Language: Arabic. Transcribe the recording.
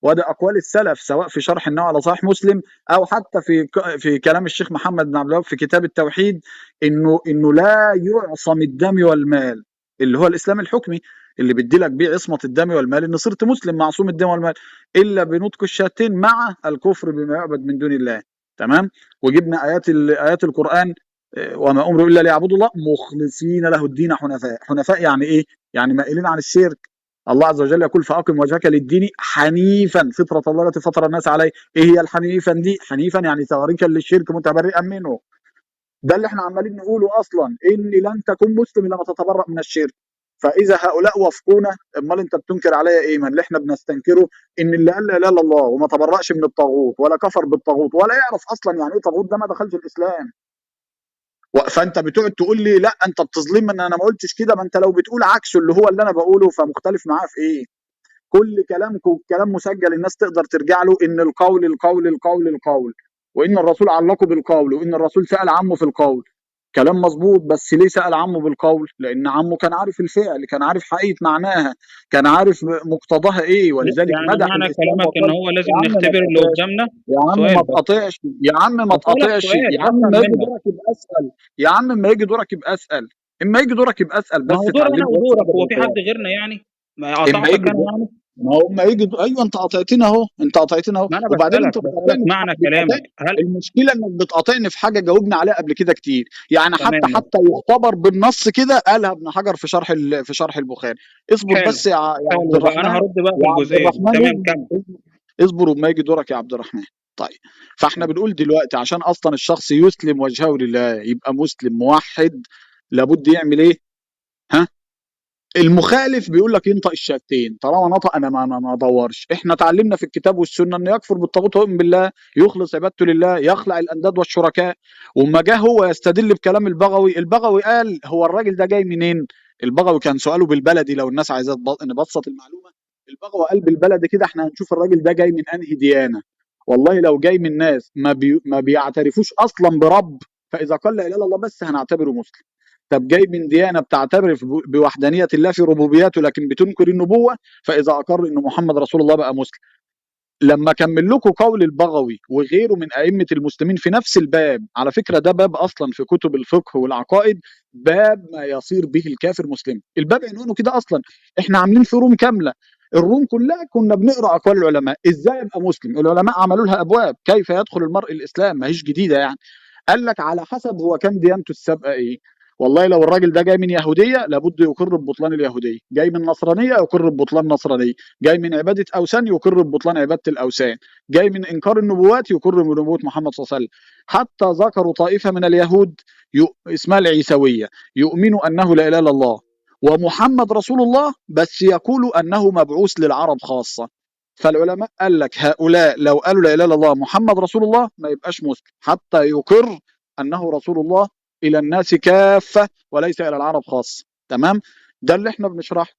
وده اقوال السلف سواء في شرح النووي على صحيح مسلم او حتى في كلام الشيخ محمد بن عبد الوهاب في كتاب التوحيد، انه لا يعصم الدم والمال، اللي هو الاسلام الحكمي اللي بيدي لك بيه عصمه الدم والمال، ان صرت مسلم معصوم الدم والمال، الا بنطق الشهادتين مع الكفر بما يعبد من دون الله. تمام. وجبنا ايات القران، وما امروا الا ليعبدوا الله مخلصين له الدين حنفاء. حنفاء يعني ايه؟ يعني مائلين عن الشرك. الله عز وجل يقول فاقم وجهك للدين حنيفا فطره الله التي فطر الناس عليه. ايه هي الحنيفا دي؟ حنيفا يعني تاركا للشرك متبرئا منه. ده اللي احنا عمالين نقوله اصلا، ان لن تكون مسلم الا ما تتبرأ من الشرك. فاذا هؤلاء وافقونا، امال انت بتنكر عليا ايه؟ ما اللي احنا بنستنكره ان اللي قال لا اله الا الله وما تبرأش من الطاغوت ولا كفر بالطاغوت ولا يعرف اصلا يعني ايه طاغوت، ده ما دخلش الاسلام. فانت بتقعد تقول لي لا انت بتظلمني ان انا ما قلتش كده، ما انت لو بتقول عكسه اللي هو اللي انا بقوله فمختلف معاه في ايه؟ كل كلامكم كلام مسجل الناس تقدر ترجع له، ان القول القول القول القول، وان الرسول علقه بالقول، وان الرسول سأل عمه في القول. كلام مظبوط، بس ليه سأل عمه بالقول؟ لان عمه كان عارف الفعل، كان عارف حقيقة معناها، كان عارف مقتضاها ايه، ولذلك يعني مدح معنى الاسلام كلامك ان وقال هو يا لازم عم ما نختبر اللي تقاطعش، قدامنا؟ يا عم ما سؤال بس، تقاطعش، يا عم ما بسألك تقاطعش، سؤال يا عم افهم ما يجي منك. دورك يبقى اسأل، يا عم ما يجي دورك يبقى اسأل، اما يجي دورك يبقى اسأل ما بس هو دور انا اتعلمني بس ودورك، ادب هو في حد الحوار. غيرنا يعني؟ ما اما قاطعتك يجي انا يعني؟ ما هو اما يجي ايوه انت قاطعتني اهو، انت قاطعتني اهو، ما انا وبعدين انت بسألك بتقاطعني في معنى كلامك، بتقاطعني. هل المشكله انك بتقاطعني في حاجه جاوبنا عليها قبل كده كتير، يعني حتى تمام؟ يختبر بالنص كده قالها ابن حجر في في شرح البخاري. اصبر حلو، بس يا عبد حلو بقى، انا الرحمن، هرد بقى في يا عبد الجزئيه دي. الرحمن تمام، اصبر كمل. اصبر وما يجي دورك يا عبد الرحمن. طيب، فاحنا كمل. بنقول دلوقتي عشان اصلا الشخص يسلم وجهه لله يبقى مسلم موحد، لابد يعمل ايه؟ ها؟ المخالف بيقول لك ينطق الشهادتين، طالما نطق انا ما ادورش. احنا اتعلمنا في الكتاب والسنه انه يكفر بالطاغوت ويؤمن بالله، يخلص عبادته لله، يخلع الانداد والشركاء. وما جه هو يستدل بكلام البغوي، البغوي قال هو الراجل ده جاي منين؟ البغوي كان سؤاله بالبلدي لو الناس عايزه نبسط المعلومه. البغوي قال بالبلدي كده احنا هنشوف الراجل ده جاي من انهي ديانه. والله لو جاي من ناس ما بيعترفوش اصلا برب، فاذا قال لا اله الا الله بس هنعتبره مسلم. طب جاي من ديانه بتعترف بوحدانيه الله في ربوبيته لكن بتنكر النبوه، فاذا اقر ان محمد رسول الله بقى مسلم. لما اكمل لكم قول البغوي وغيره من ائمه المسلمين في نفس الباب، على فكره ده باب اصلا في كتب الفقه والعقائد، باب ما يصير به الكافر مسلم، الباب عنوانه كده اصلا. احنا عاملين في روم كامله، الروم كلها كنا بنقرا اقوال العلماء ازاي ابقى مسلم. العلماء عملوا لها ابواب كيف يدخل المرء الاسلام، ما هيش جديده يعني. قال لك على حسب هو كان ديانته السابقه ايه. والله لو الراجل ده جاي من يهوديه لابد يقر ببطلان اليهوديه، جاي من نصرانيه يقر ببطلان نصرانيه، جاي من عباده اوثان يقر ببطلان عباده الاوثان، جاي من انكار النبوات يقر بنبوه محمد صلى الله عليه وسلم. حتى ذكروا طائفه من اليهود اسمها العيسويه، يؤمنوا انه لا اله الا الله ومحمد رسول الله، بس يقولوا انه مبعوث للعرب خاصه. فالعلماء قال لك هؤلاء لو قالوا لا اله الا الله محمد رسول الله ما يبقاش مسلم حتى يقر انه رسول الله الى الناس كافه وليس الى العرب خاصه. تمام. ده اللي احنا بنشرحه.